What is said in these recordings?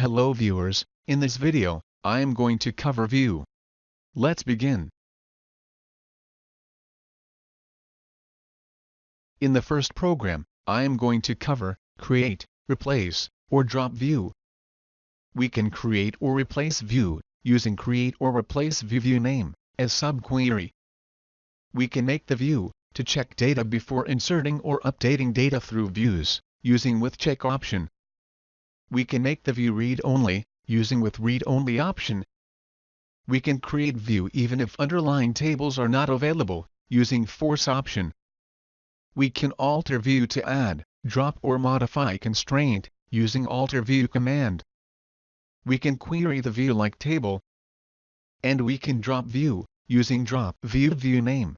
Hello viewers, in this video, I am going to cover View. Let's begin. In the first program, I am going to cover, create, replace, or drop view. We can create or replace view, using create or replace view name, as subquery. We can make the view, to check data before inserting or updating data through views, using with check option. We can make the view read-only, using with read-only option. We can create view even if underlying tables are not available, using force option. We can alter view to add, drop or modify constraint, using alter view command. We can query the view like table. And we can drop view, using drop view name.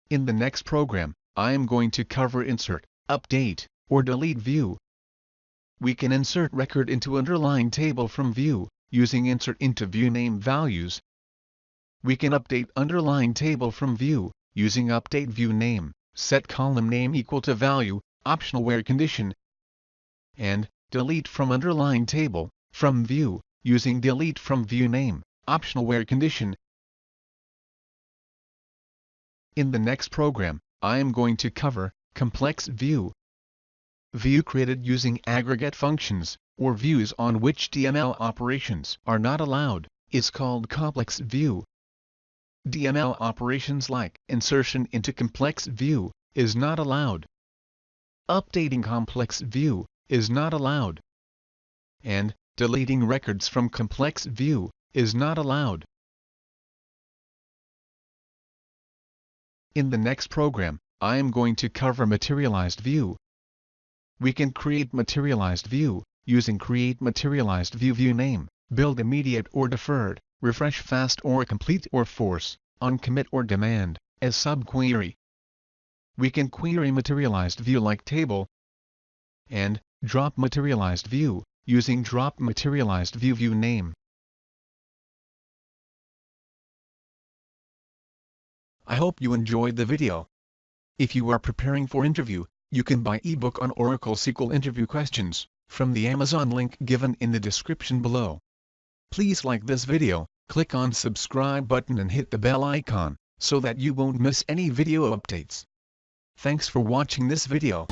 In the next program, I am going to cover insert, update, or delete view. We can insert record into underlying table from view, using insert into view name values. We can update underlying table from view, using update view name, set column name equal to value, optional where condition. And delete from underlying table, from view, using delete from view name, optional where condition. In the next program, I am going to cover complex view. View created using aggregate functions, or views on which DML operations are not allowed, is called complex view. DML operations like insertion into complex view is not allowed. Updating complex view is not allowed. And deleting records from complex view is not allowed. In the next program, I am going to cover materialized view. We can create materialized view, using create materialized view name, build immediate or deferred, refresh fast or complete or force, on commit or demand, as subquery. We can query materialized view like table. And drop materialized view, using drop materialized view name. I hope you enjoyed the video. If you are preparing for interview, you can buy eBook on Oracle SQL interview questions, from the Amazon link given in the description below. Please like this video, click on subscribe button and hit the bell icon, so that you won't miss any video updates. Thanks for watching this video.